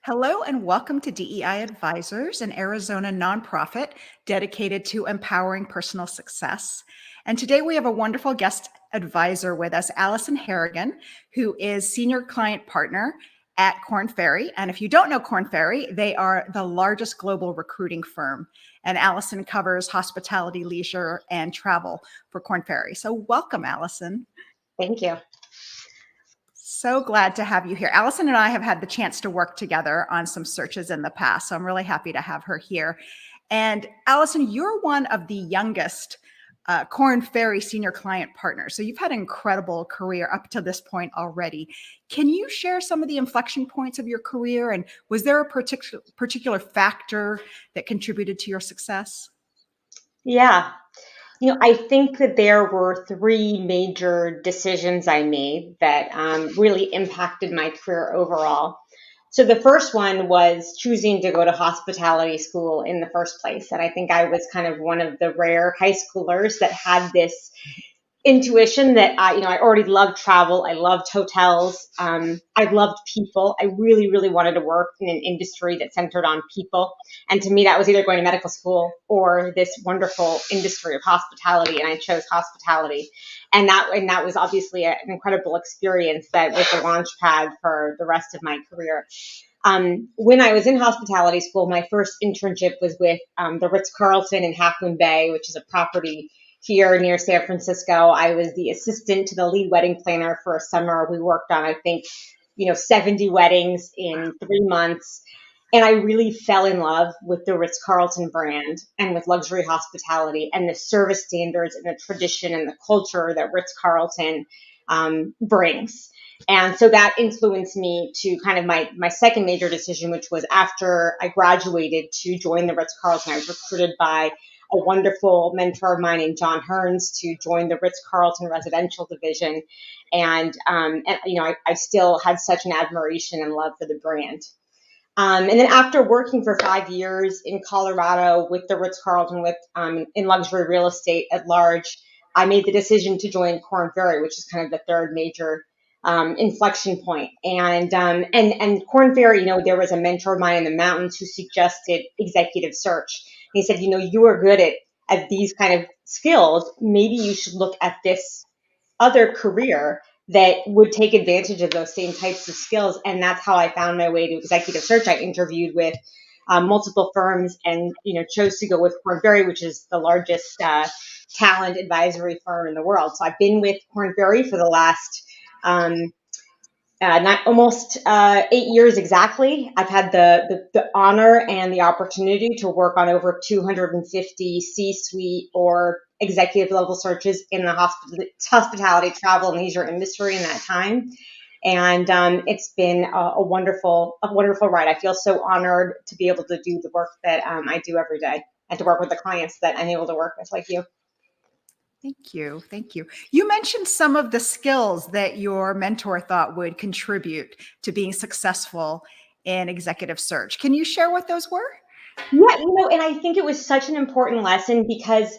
Hello and welcome to DEI Advisors, an Arizona nonprofit dedicated to empowering personal success. And today we have a wonderful guest advisor with us, Alison Harrigan, who is Senior Client Partner at Korn Ferry. And if you don't know Korn Ferry, they are the largest global recruiting firm. And Alison covers hospitality, leisure, and travel for Korn Ferry. So welcome, Alison. Thank you. So glad to have you here. Alison and I have had the chance to work together on some searches in the past, so I'm really happy to have her here. And Alison, you're one of the youngest Korn Ferry senior client partners. So you've had an incredible career up to this point already. Can you share some of the inflection points of your career? And was there a particular factor that contributed to your success? Yeah. I think that there were three major decisions I made that really impacted my career overall. So the first one was choosing to go to hospitality school in the first place. And I think I was kind of one of the rare high schoolers that had this intuition that I already loved travel. I loved hotels. I loved people. I really, really wanted to work in an industry that centered on people. And to me, that was either going to medical school or this wonderful industry of hospitality. And I chose hospitality. And that was obviously an incredible experience that was the launch pad for the rest of my career. When I was in hospitality school, my first internship was with the Ritz-Carlton in Half Moon Bay, which is a property here near San Francisco. I was the assistant to the lead wedding planner for a summer. We worked on, I think, 70 weddings in 3 months. And I really fell in love with the Ritz-Carlton brand and with luxury hospitality and the service standards and the tradition and the culture that Ritz-Carlton brings. And so that influenced me to kind of my second major decision, which was after I graduated to join the Ritz-Carlton. I was recruited by a wonderful mentor of mine named John Hearns to join the Ritz-Carlton residential division. And I still had such an admiration and love for the brand. And then after working for 5 years in Colorado with the Ritz-Carlton in luxury real estate at large, I made the decision to join Korn Ferry, which is kind of the third major inflection point. And Korn Ferry, there was a mentor of mine in the mountains who suggested executive search. And he said, you are good at these kind of skills. Maybe you should look at this other career that would take advantage of those same types of skills. And that's how I found my way to executive search. I interviewed with multiple firms and, chose to go with Korn Ferry, which is the largest talent advisory firm in the world. So I've been with Korn Ferry for the last almost 8 years exactly. I've had the honor and the opportunity to work on over 250 C-suite or executive level searches in the hospitality, travel, and leisure industry in that time. And it's been a wonderful ride. I feel so honored to be able to do the work that I do every day and to work with the clients that I'm able to work with, like you. Thank you. Thank you. You mentioned some of the skills that your mentor thought would contribute to being successful in executive search. Can you share what those were? Yeah, and I think it was such an important lesson because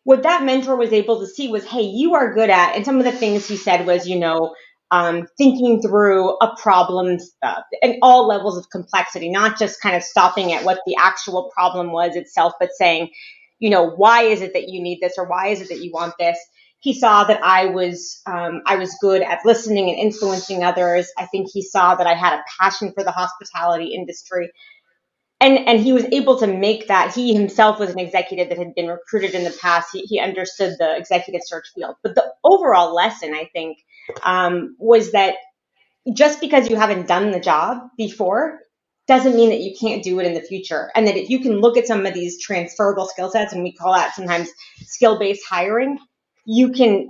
what that mentor was able to see was, hey, you are good at, and some of the things he said was, thinking through a problem and all levels of complexity, not just kind of stopping at what the actual problem was itself, but saying, why is it that you need this or why is it that you want this? He saw that I was good at listening and influencing others. I think he saw that I had a passion for the hospitality industry. And he was able to make that. He himself was an executive that had been recruited in the past. He understood the executive search field. But the overall lesson, I think, was that just because you haven't done the job before doesn't mean that you can't do it in the future. And that if you can look at some of these transferable skill sets, and we call that sometimes skill-based hiring, you can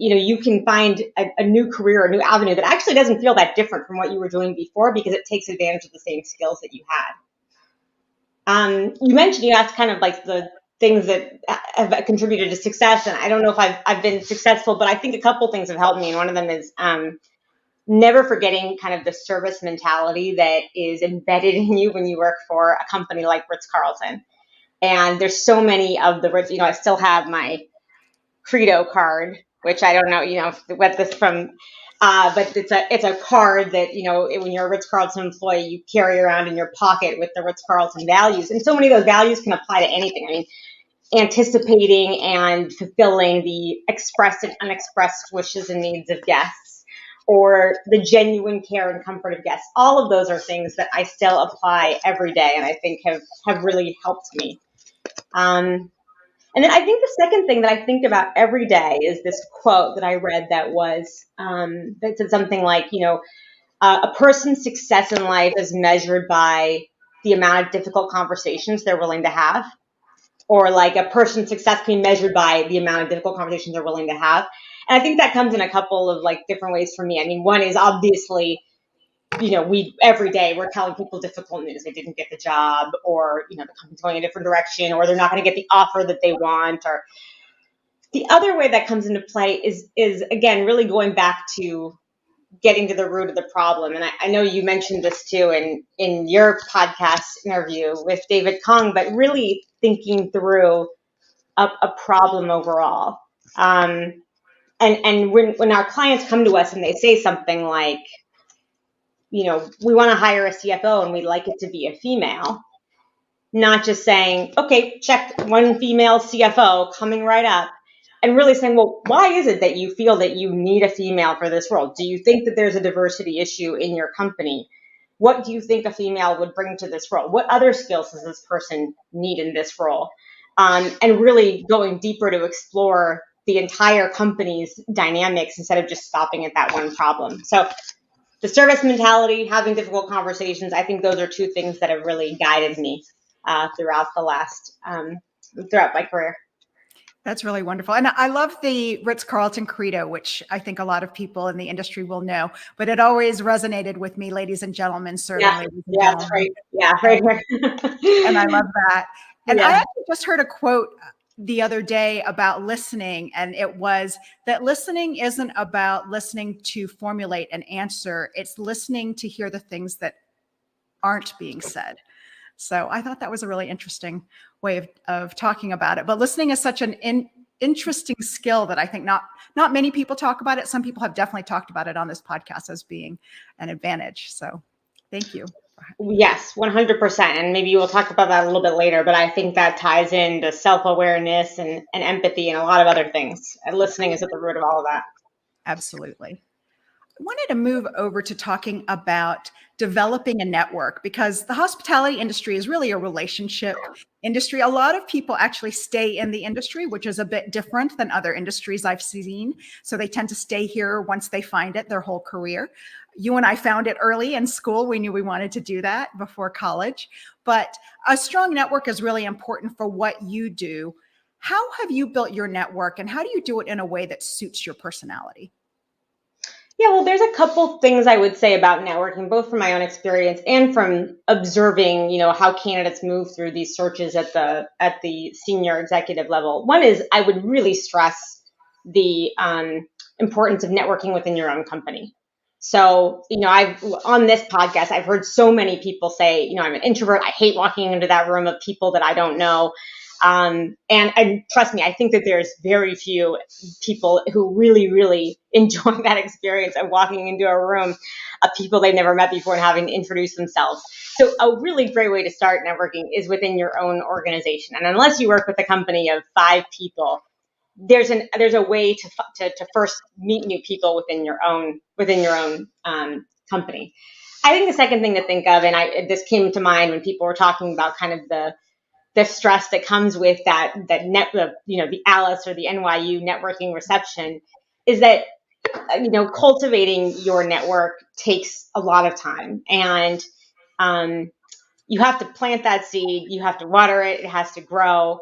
find a new career, a new avenue that actually doesn't feel that different from what you were doing before because it takes advantage of the same skills that you had. You asked kind of like the things that have contributed to success. And I don't know if I've been successful, but I think a couple things have helped me. And one of them is never forgetting kind of the service mentality that is embedded in you when you work for a company like Ritz-Carlton. And there's so many of the Ritz, I still have my Credo card, which I don't know, what this from But it's a card that, when you're a Ritz-Carlton employee, you carry around in your pocket with the Ritz-Carlton values. And so many of those values can apply to anything. I mean, anticipating and fulfilling the expressed and unexpressed wishes and needs of guests, or the genuine care and comfort of guests. All of those are things that I still apply every day, and I think have really helped me. And then I think the second thing that I think about every day is this quote that I read that said something like, a person's success in life is measured by the amount of difficult conversations they're willing to have, or like a person's success can be measured by the amount of difficult conversations they're willing to have. And I think that comes in a couple of like different ways for me. I mean, one is obviously, every day we're telling people difficult news. They didn't get the job, or, the company's going a different direction, or they're not going to get the offer that they want. Or the other way that comes into play is again, really going back to getting to the root of the problem. And I know you mentioned this too in your podcast interview with David Kong, but really thinking through a problem overall. And when our clients come to us and they say something like, we want to hire a CFO and we'd like it to be a female, not just saying, okay, check, one female CFO coming right up, and really saying, well, why is it that you feel that you need a female for this role? Do you think that there's a diversity issue in your company? What do you think a female would bring to this role? What other skills does this person need in this role? And really going deeper to explore the entire company's dynamics instead of just stopping at that one problem. So the service mentality, having difficult conversations, I think those are two things that have really guided me throughout my career. That's really wonderful. And I love the Ritz-Carlton credo, which I think a lot of people in the industry will know, but it always resonated with me, ladies and gentlemen, serving ladies and gentlemen. That's right. Yeah, right here. And I love that. And I actually just heard a quote the other day about listening, and it was that listening isn't about listening to formulate an answer. It's listening to hear the things that aren't being said. So I thought that was a really interesting way of talking about it. But listening is such an interesting skill that I think not many people talk about it. Some people have definitely talked about it on this podcast as being an advantage. So thank you. Yes, 100%. And maybe we'll talk about that a little bit later, but I think that ties into self-awareness and empathy and a lot of other things. And listening is at the root of all of that. Absolutely. I wanted to move over to talking about developing a network, because the hospitality industry is really a relationship industry. A lot of people actually stay in the industry, which is a bit different than other industries I've seen. So they tend to stay here once they find it their whole career. You and I found it early in school. We knew we wanted to do that before college, but a strong network is really important for what you do. How have you built your network, and how do you do it in a way that suits your personality? Yeah, well, there's a couple things I would say about networking, both from my own experience and from observing, how candidates move through these searches at the senior executive level. One is I would really stress the importance of networking within your own company. So, on this podcast, I've heard so many people say, I'm an introvert. I hate walking into that room of people that I don't know. And trust me, I think that there's very few people who really, really enjoy that experience of walking into a room of people they've never met before and having to introduce themselves. So a really great way to start networking is within your own organization. And unless you work with a company of 5 people, there's a way to first meet new people within your own company. I think the second thing to think of, and this came to mind when people were talking about kind of the stress that comes with the Alice or the NYU networking reception, is that cultivating your network takes a lot of time, and you have to plant that seed, you have to water it, it has to grow.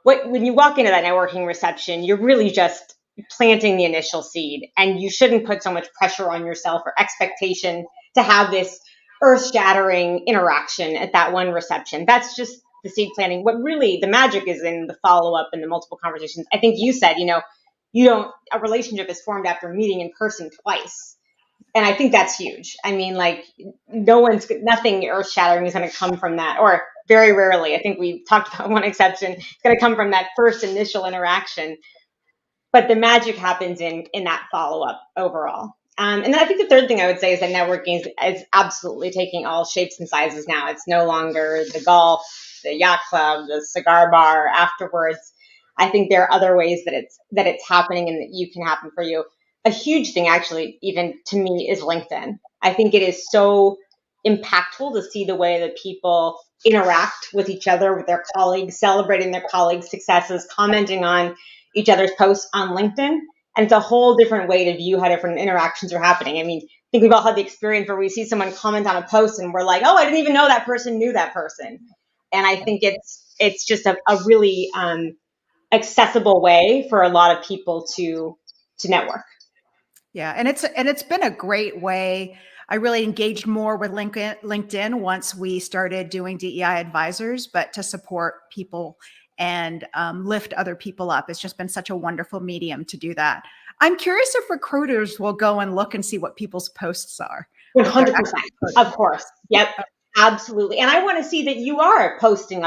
When you walk into that networking reception, you're really just planting the initial seed, and you shouldn't put so much pressure on yourself or expectation to have this earth-shattering interaction at that one reception. That's just the seed planting. What really the magic is in the follow-up and the multiple conversations. I think you said, a relationship is formed after meeting in person twice. And I think that's huge. I mean, nothing earth-shattering is going to come from that, or very rarely. I think we talked about one exception. It's going to come from that first initial interaction. But the magic happens in that follow-up overall. And then I think the third thing I would say is that networking is absolutely taking all shapes and sizes now. It's no longer the golf, the yacht club, the cigar bar afterwards. I think there are other ways that it's happening and that you can happen for you. A huge thing, actually, even to me, is LinkedIn. I think it is so impactful to see the way that people interact with each other, with their colleagues, celebrating their colleagues' successes, commenting on each other's posts on LinkedIn. And it's a whole different way to view how different interactions are happening. I mean, I think we've all had the experience where we see someone comment on a post and we're like, oh, I didn't even know that person knew that person. And I think it's just a really accessible way for a lot of people to network. Yeah, and it's been a great way. I really engaged more with LinkedIn once we started doing DEI advisors, but to support people and lift other people up. It's just been such a wonderful medium to do that. I'm curious if recruiters will go and look and see what people's posts are. If they're 100%. Of course. Yep. Absolutely. And I want to see that you are posting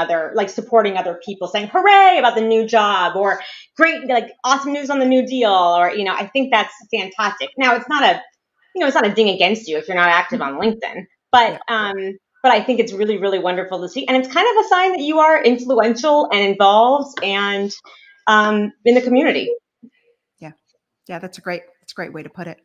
supporting other people, saying hooray about the new job, or great, like awesome news on the new deal. Or, I think that's fantastic. Now it's not a ding against you if you're not active on LinkedIn, but I think it's really, really wonderful to see. And it's kind of a sign that you are influential and involved and in the community. Yeah, that's a great way to put it.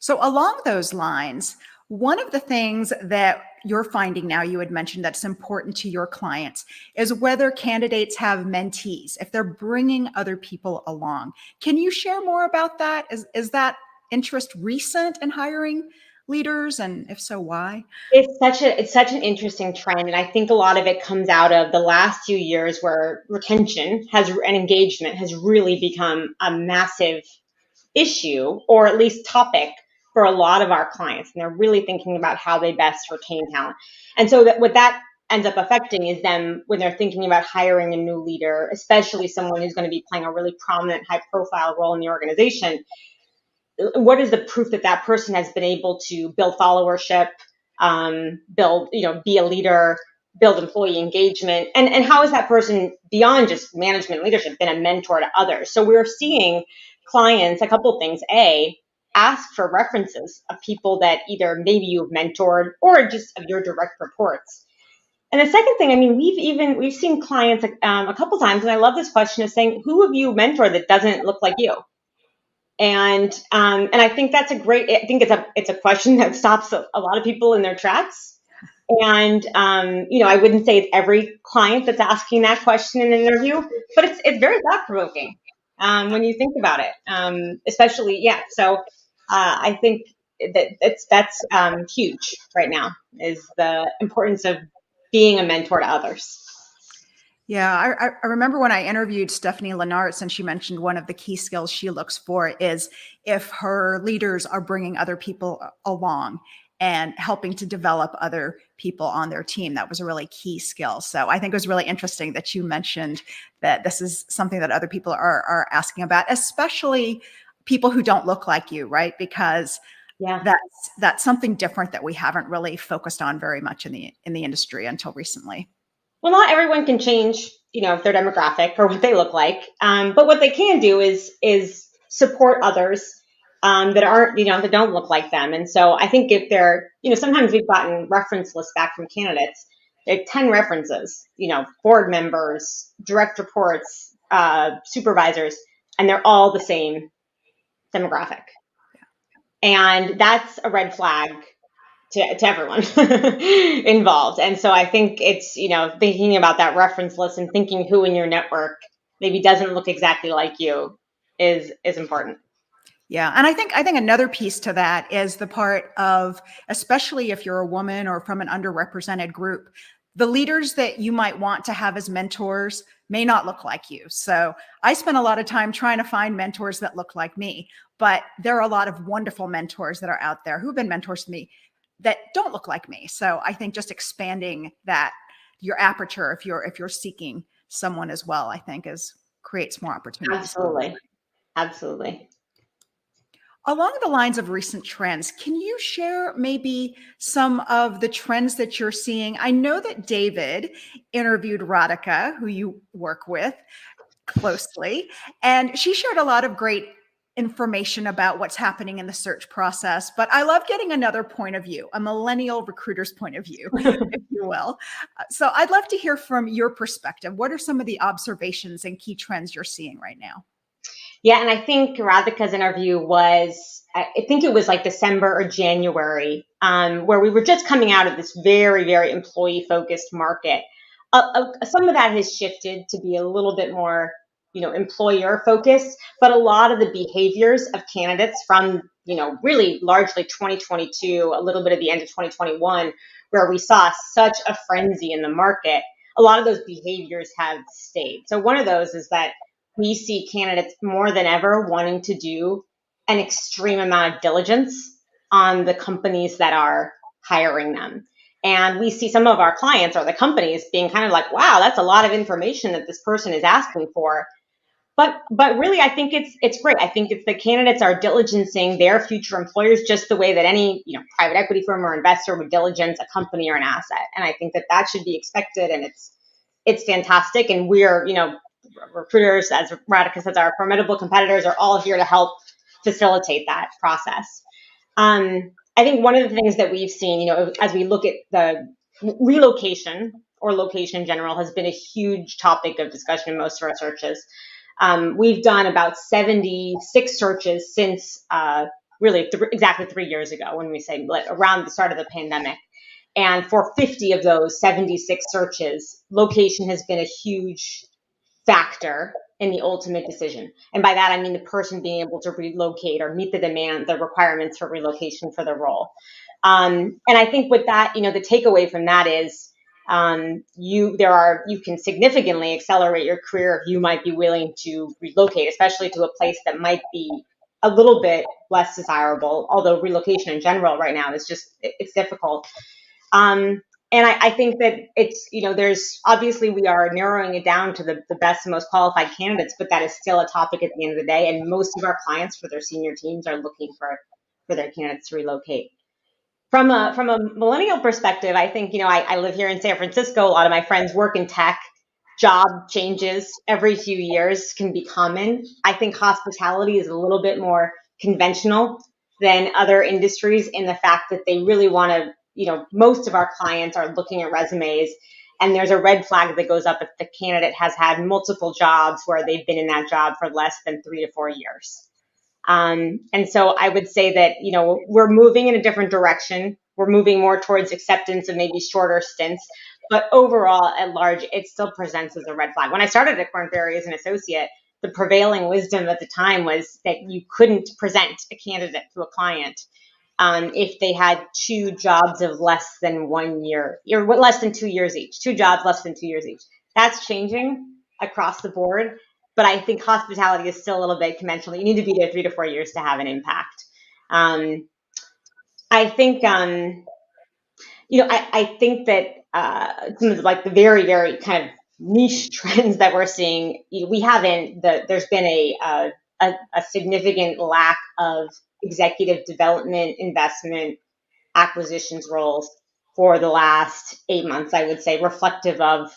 So along those lines, one of the things that you're finding now, you had mentioned that's important to your clients, is whether candidates have mentees, if they're bringing other people along. Can you share more about that? Is that interest recent in hiring leaders? And if so, why? It's such an interesting trend, and I think a lot of it comes out of the last few years where retention and engagement has really become a massive issue, or at least topic, for a lot of our clients, and they're really thinking about how they best retain talent. And so what that ends up affecting is them when they're thinking about hiring a new leader, especially someone who's going to be playing a really prominent, high-profile role in the organization. What is the proof that that person has been able to build followership, be a leader, build employee engagement, and how is that person, beyond just management leadership, been a mentor to others? So we're seeing clients, a couple of things. Ask for references of people that either maybe you've mentored or just of your direct reports. And the second thing, I mean, we've seen clients a couple times, and I love this question of saying, who have you mentored that doesn't look like you? And I think that's I think it's a question that stops a lot of people in their tracks. And I wouldn't say it's every client that's asking that question in an interview, but it's very thought provoking when you think about it. Especially, yeah. So I think that's huge right now, is the importance of being a mentor to others. Yeah, I remember when I interviewed Stephanie Lenartz, and she mentioned one of the key skills she looks for is if her leaders are bringing other people along and helping to develop other people on their team. That was a really key skill. So I think it was really interesting that you mentioned that this is something that other people are asking about, especially people who don't look like you, right? Because that's something different that we haven't really focused on very much in the industry until recently. Well, not everyone can change, their demographic or what they look like. But what they can do is support others that aren't, that don't look like them. And so I think if they're, sometimes we've gotten reference lists back from candidates. There are 10 references, board members, direct reports, supervisors, and they're all the same demographic. And that's a red flag to everyone involved. And so I think it's, thinking about that reference list and thinking who in your network maybe doesn't look exactly like you is important. Yeah. And I think another piece to that is the part of, especially if you're a woman or from an underrepresented group, the leaders that you might want to have as mentors may not look like you. So I spent a lot of time trying to find mentors that look like me, but there are a lot of wonderful mentors that are out there who've been mentors to me that don't look like me. So I think just expanding that, your aperture, if you're seeking someone as well, I think creates more opportunities. Absolutely. Along the lines of recent trends, can you share maybe some of the trends that you're seeing? I know that David interviewed Radhika, who you work with closely, and she shared a lot of great information about what's happening in the search process, but I love getting another point of view, a millennial recruiter's point of view, if you will. So I'd love to hear from your perspective. What are some of the observations and key trends you're seeing right now? Yeah, and I think Radhika's interview was, I think it was like December or January, where we were just coming out of this very, very employee-focused market. Some of that has shifted to be a little bit more, employer focused, but a lot of the behaviors of candidates from, really largely 2022, a little bit at the end of 2021, where we saw such a frenzy in the market, a lot of those behaviors have stayed. So one of those is that we see candidates more than ever wanting to do an extreme amount of diligence on the companies that are hiring them. And we see some of our clients or the companies being kind of like, wow, that's a lot of information that this person is asking for. But really, I think it's great. I think it's the candidates are diligencing their future employers just the way that any private equity firm or investor would diligence a company or an asset. And I think that should be expected, and it's fantastic. And we're recruiters, as Radhika says, our formidable competitors are all here to help facilitate that process. I think one of the things that we've seen, as we look at the relocation or location in general, has been a huge topic of discussion in most of our searches. We've done about 76 searches since really exactly 3 years ago, when we say around the start of the pandemic. And for 50 of those 76 searches, location has been a huge factor in the ultimate decision. And by that, I mean the person being able to relocate or meet the requirements for relocation for the role. And I think with that, the takeaway from that is you can significantly accelerate your career if you might be willing to relocate, especially to a place that might be a little bit less desirable, although relocation in general right now is it's difficult. And I think that there's obviously we are narrowing it down to the best and most qualified candidates, but that is still a topic at the end of the day. And most of our clients for their senior teams are looking for their candidates to relocate. From a millennial perspective, I think, I live here in San Francisco. A lot of my friends work in tech. Job changes every few years can be common. I think hospitality is a little bit more conventional than other industries in the fact that they really want to, most of our clients are looking at resumes, and there's a red flag that goes up if the candidate has had multiple jobs where they've been in that job for less than 3 to 4 years. And so I would say that, we're moving in a different direction. We're moving more towards acceptance of maybe shorter stints. But overall, at large, it still presents as a red flag. When I started at Korn Ferry as an associate, the prevailing wisdom at the time was that you couldn't present a candidate to a client if they had 2 jobs of less than 1 year, or less than 2 years each, 2 jobs less than 2 years each. That's changing across the board. But I think hospitality is still a little bit conventional. You need to be there 3 to 4 years to have an impact. I think, I think that some of the very, very kind of niche trends that we're seeing, there's been a significant lack of executive development, investment, acquisitions roles for the last 8 months, I would say, reflective of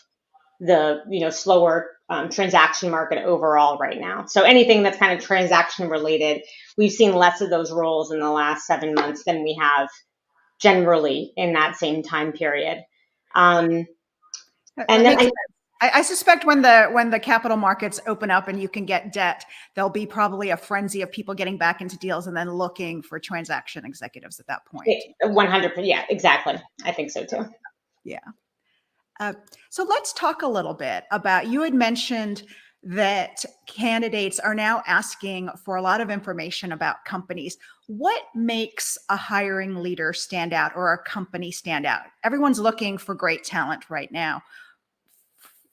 the slower transaction market overall right now. So anything that's kind of transaction related, we've seen less of those roles in the last 7 months than we have generally in that same time period. And then I suspect when the capital markets open up and you can get debt, there'll be probably a frenzy of people getting back into deals and then looking for transaction executives at that point. 100%. Yeah, exactly. I think so too. Yeah. So let's talk a little bit about, you had mentioned that candidates are now asking for a lot of information about companies. What makes a hiring leader stand out or a company stand out? Everyone's looking for great talent right now.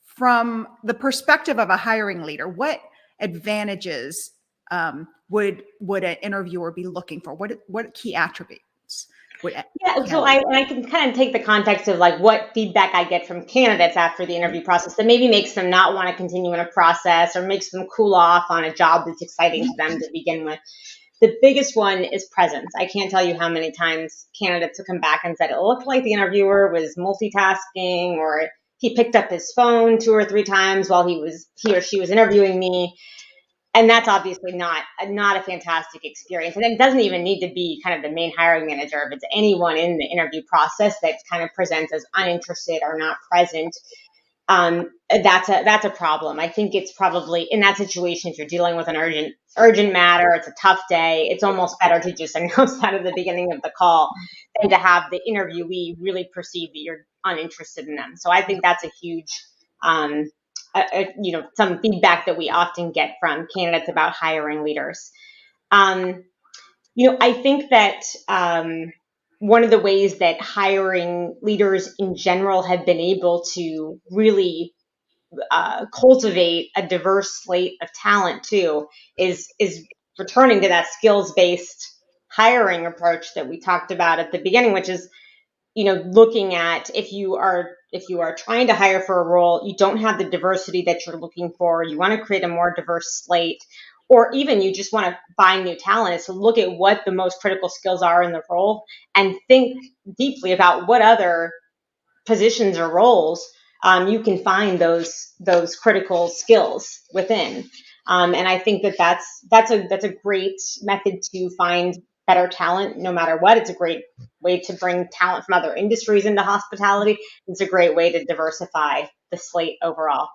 From the perspective of a hiring leader, what advantages would an interviewer be looking for? What key attributes? So I can kind of take the context of what feedback I get from candidates after the interview process that maybe makes them not want to continue in a process or makes them cool off on a job that's exciting to them to begin with. The biggest one is presence. I can't tell you how many times candidates have come back and said, it looked like the interviewer was multitasking, or he picked up his phone 2 or 3 times while he or she was interviewing me. And that's obviously not a fantastic experience. And it doesn't even need to be kind of the main hiring manager. If it's anyone in the interview process that kind of presents as uninterested or not present, that's a problem. I think it's probably in that situation, if you're dealing with an urgent matter, it's a tough day, it's almost better to just announce that at the beginning of the call than to have the interviewee really perceive that you're uninterested in them. So I think that's a huge, some feedback that we often get from candidates about hiring leaders. I think that one of the ways that hiring leaders in general have been able to really cultivate a diverse slate of talent too is returning to that skills-based hiring approach that we talked about at the beginning, which is looking at if you are trying to hire for a role, you don't have the diversity that you're looking for, you want to create a more diverse slate, or even you just want to find new talent, so look at what the most critical skills are in the role and think deeply about what other positions or roles you can find those critical skills within. And I think that's a great method to find better talent no matter what. It's a great way to bring talent from other industries into hospitality. It's a great way to diversify the slate overall.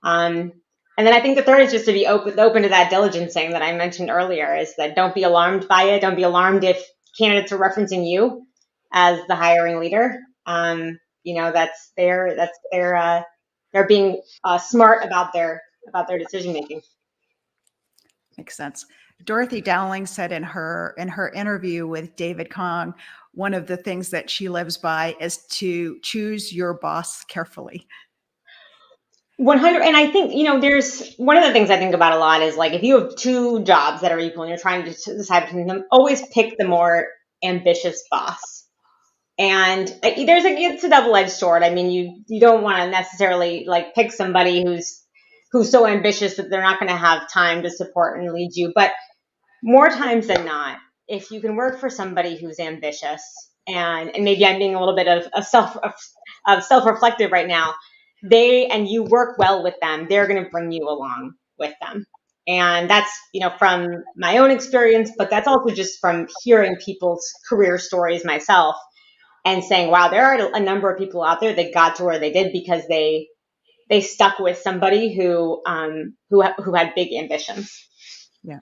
And then I think the third is just to be open to that diligencing that I mentioned earlier, is that don't be alarmed by it. Don't be alarmed if candidates are referencing you as the hiring leader. They're being smart about their decision making. Makes sense. Dorothy Dowling said in her interview with David Kong, one of the things that she lives by is to choose your boss carefully. 100. And I think, there's one of the things I think about a lot is like, if you have two jobs that are equal and you're trying to decide between them, always pick the more ambitious boss. And it's a double-edged sword. I mean, you don't want to necessarily like pick somebody who's so ambitious that they're not going to have time to support and lead you. But more times than not, if you can work for somebody who's ambitious, and maybe I'm being a little bit of self-reflective right now, and you work well with them, they're going to bring you along with them. And that's, from my own experience, but that's also just from hearing people's career stories myself and saying, wow, there are a number of people out there that got to where they did because they stuck with somebody who had big ambitions. Yeah,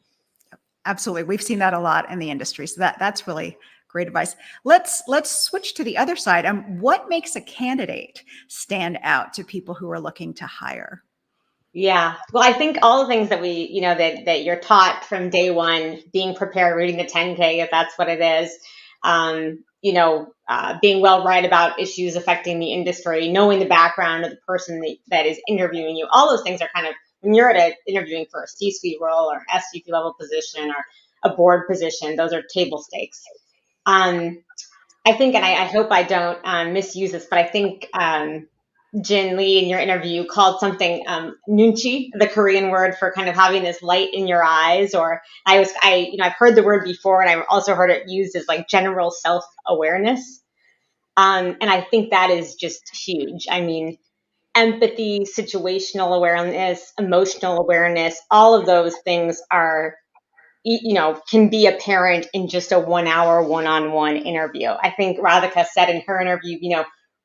absolutely. We've seen that a lot in the industry. So that's really great advice. Let's switch to the other side. What makes a candidate stand out to people who are looking to hire? Yeah. Well, I think all the things that we, that you're taught from day one, being prepared, reading the 10K, if that's what it is, being well read about issues affecting the industry, knowing the background of the person that is interviewing you, all those things are kind of, when you're interviewing for a C-suite role or SVP level position or a board position, those are table stakes. I think, and I hope I don't misuse this, but I think Jin Lee in your interview called something nunchi, the Korean word for kind of having this light in your eyes. Or I've heard the word before, and I've also heard it used as like general self-awareness. And I think that is just huge. I mean, empathy, situational awareness, emotional awareness, all of those things are, can be apparent in just a 1 hour one-on-one interview. I think Radhika said in her interview,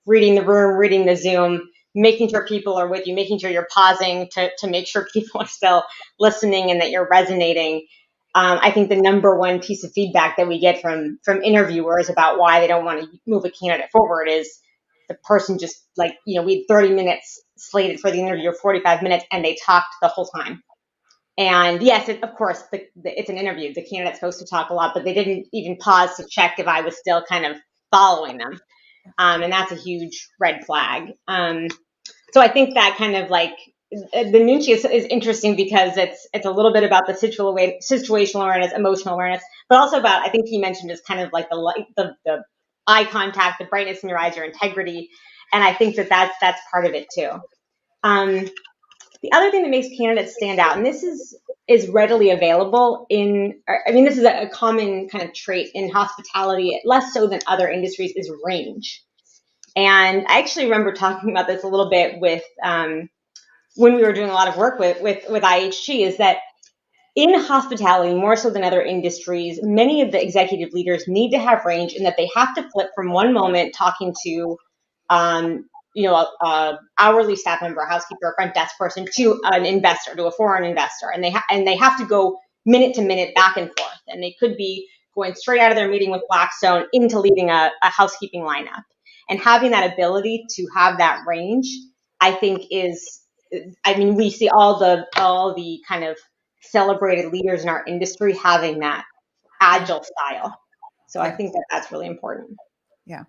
reading the room, reading the Zoom, making sure people are with you, making sure you're pausing to make sure people are still listening and that you're resonating. I think the number one piece of feedback that we get from interviewers about why they don't want to move a candidate forward is the person just like, we had 30 minutes slated for the interview, or 45 minutes, and they talked the whole time. And yes, of course, it's an interview. The candidate's supposed to talk a lot, but they didn't even pause to check if I was still kind of following them. And that's a huge red flag. So I think that kind of like the nunchi is interesting because it's a little bit about the situational awareness, emotional awareness, but also about, I think he mentioned, is kind of like the eye contact, the brightness in your eyes, your integrity. And I think that's part of it too. The other thing that makes candidates stand out, and this is readily available this is a common kind of trait in hospitality, less so than other industries, is range. And I actually remember talking about this a little bit with when we were doing a lot of work with IHG, is that in hospitality, more so than other industries, many of the executive leaders need to have range in that they have to flip from one moment talking to, a hourly staff member, a housekeeper, a front desk person, to an investor, to a foreign investor, and they have to go minute to minute back and forth, and they could be going straight out of their meeting with Blackstone into leading a housekeeping lineup, and having that ability to have that range, I think we see all the kind of celebrated leaders in our industry having that agile style. So I think that that's really important. Yeah.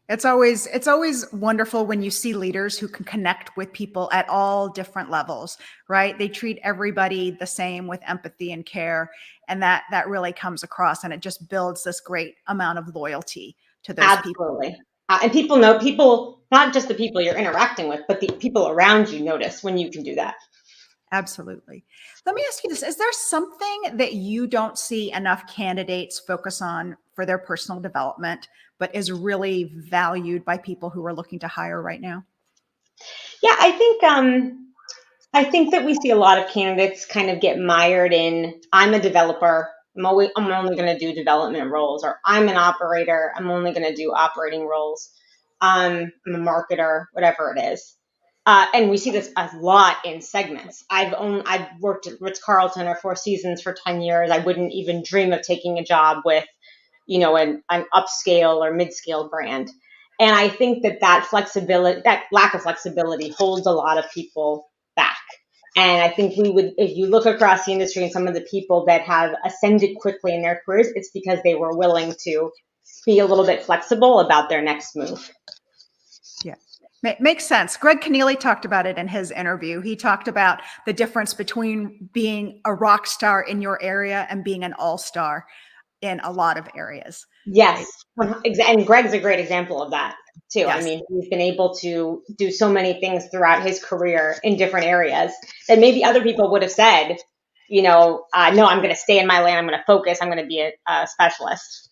It's always wonderful when you see leaders who can connect with people at all different levels, right? They treat everybody the same with empathy and care. And that really comes across, and it just builds this great amount of loyalty to those people. Absolutely. And people, not just the people you're interacting with, but the people around you notice when you can do that. Absolutely. Let me ask you this. Is there something that you don't see enough candidates focus on for their personal development, but is really valued by people who are looking to hire right now? Yeah, I think that we see a lot of candidates kind of get mired in, I'm a developer, I'm only going to do development roles, or I'm an operator, I'm only going to do operating roles. I'm a marketer, whatever it is. And we see this a lot in segments. I've worked at Ritz-Carlton or Four Seasons for 10 years. I wouldn't even dream of taking a job with, an upscale or mid-scale brand. And I think that flexibility, that lack of flexibility, holds a lot of people back. And I think if you look across the industry and some of the people that have ascended quickly in their careers, it's because they were willing to be a little bit flexible about their next move. Yeah. Makes sense. Greg Keneally talked about it in his interview. He talked about the difference between being a rock star in your area and being an all-star in a lot of areas. Yes. And Greg's a great example of that too. Yes. I mean, he's been able to do so many things throughout his career in different areas that maybe other people would have said, no, I'm going to stay in my lane. I'm going to focus. I'm going to be a specialist.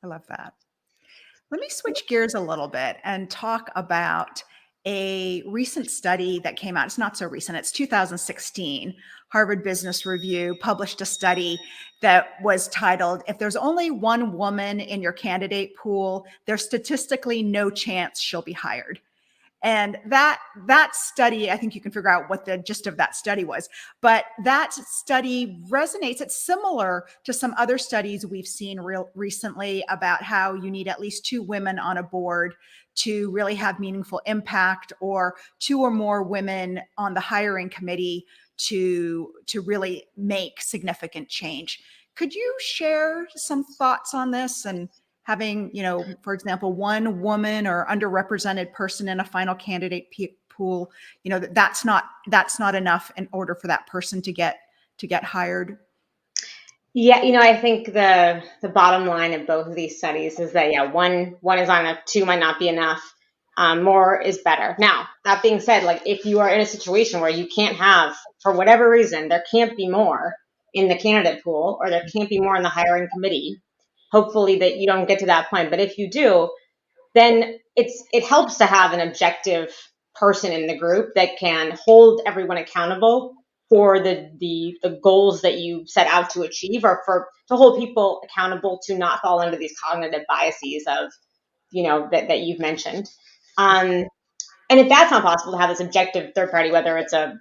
I love that. Let me switch gears a little bit and talk about a recent study that came out. It's not so recent. It's 2016. Harvard Business Review published a study that was titled, "If there's only one woman in your candidate pool, there's statistically no chance she'll be hired." And that study, I think you can figure out what the gist of that study was. But that study resonates. It's similar to some other studies we've seen recently about how you need at least 2 women on a board to really have meaningful impact, or 2 or more women on the hiring committee to really make significant change. Could you share some thoughts on this, and having, for example, 1 woman or underrepresented person in a final candidate pool, that's not enough in order for that person to get hired? Yeah, I think the bottom line of both of these studies is that, one is on enough, 2 might not be enough. More is better. Now, that being said, like, if you are in a situation where you can't have, for whatever reason, there can't be more in the candidate pool, or there can't be more in the hiring committee, hopefully that you don't get to that point. But if you do, then it helps to have an objective person in the group that can hold everyone accountable for the goals that you set out to achieve, or to hold people accountable to not fall into these cognitive biases of, that you've mentioned. And if that's not possible, to have this objective third party, whether it's a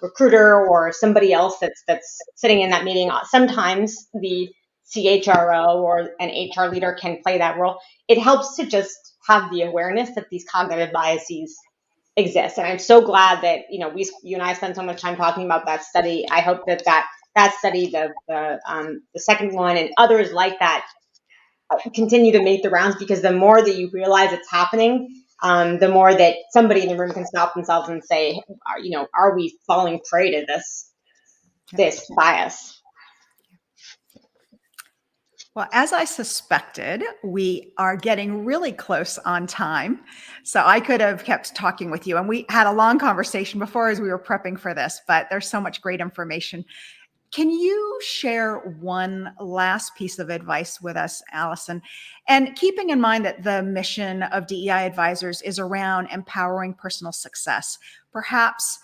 recruiter or somebody else that's sitting in that meeting, sometimes the CHRO or an HR leader can play that role. It helps to just have the awareness that these cognitive biases exist. And I'm so glad that, you and I spent so much time talking about that study. I hope that study, the second one, and others like that, continue to make the rounds, because the more that you realize it's happening, the more that somebody in the room can stop themselves and say, are we falling prey to this bias? Well, as I suspected, we are getting really close on time. So I could have kept talking with you, and we had a long conversation before as we were prepping for this, but there's so much great information. Can you share one last piece of advice with us, Alison? And keeping in mind that the mission of DEI Advisors is around empowering personal success, perhaps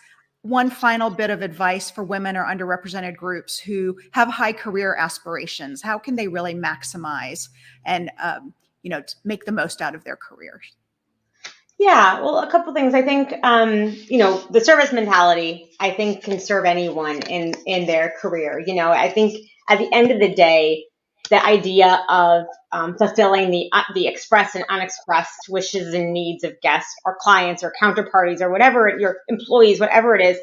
one final bit of advice for women or underrepresented groups who have high career aspirations? How can they really maximize and make the most out of their careers? Yeah, well, a couple things. I think, the service mentality, I think, can serve anyone in their career. I think at the end of the day, the idea of fulfilling the expressed and unexpressed wishes and needs of guests or clients or counterparties or whatever, your employees, whatever it is,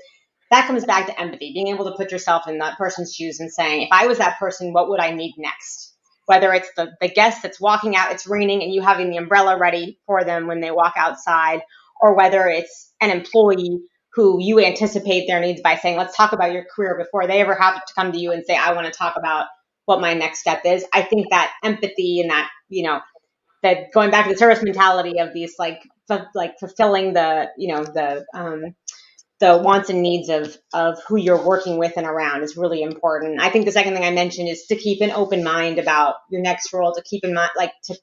that comes back to empathy, being able to put yourself in that person's shoes and saying, if I was that person, what would I need next? Whether it's the guest that's walking out, it's raining, and you having the umbrella ready for them when they walk outside, or whether it's an employee who you anticipate their needs by saying, let's talk about your career before they ever have to come to you and say, I want to talk about what my next step is. I think that empathy and that, that going back to the service mentality of these like fulfilling the wants and needs of who you're working with and around is really important. I think the second thing I mentioned is to keep an open mind about your next role, to keep in mind,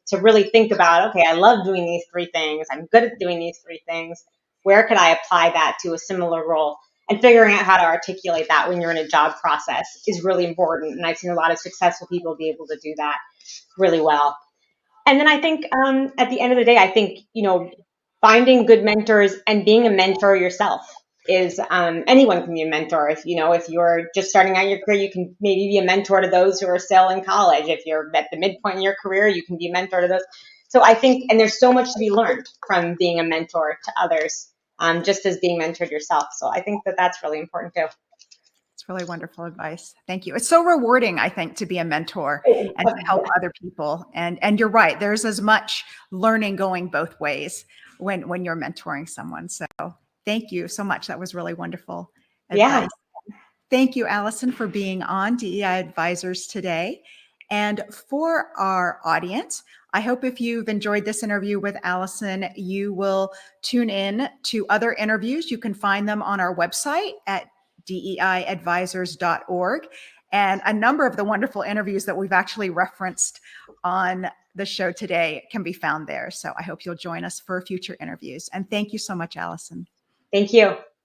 to really think about, okay, I love doing these three things. I'm good at doing these three things. Where could I apply that to a similar role? And figuring out how to articulate that when you're in a job process is really important. And I've seen a lot of successful people be able to do that really well. And then I think at the end of the day, I think, finding good mentors and being a mentor yourself is anyone can be a mentor. If you're just starting out your career, you can maybe be a mentor to those who are still in college. If you're at the midpoint in your career, you can be a mentor to those. So I think, and there's so much to be learned from being a mentor to others, just as being mentored yourself. So I think that that's really important too. It's really wonderful advice. Thank you. It's so rewarding, I think, to be a mentor and to help other people. And you're right. There's as much learning going both ways when you're mentoring someone. So thank you so much. That was really wonderful advice. Yeah. Thank you, Alison, for being on DEI Advisors today. And for our audience, I hope if you've enjoyed this interview with Alison, you will tune in to other interviews. You can find them on our website at deiadvisors.org. And a number of the wonderful interviews that we've actually referenced on the show today can be found there. So I hope you'll join us for future interviews. And thank you so much, Alison. Thank you.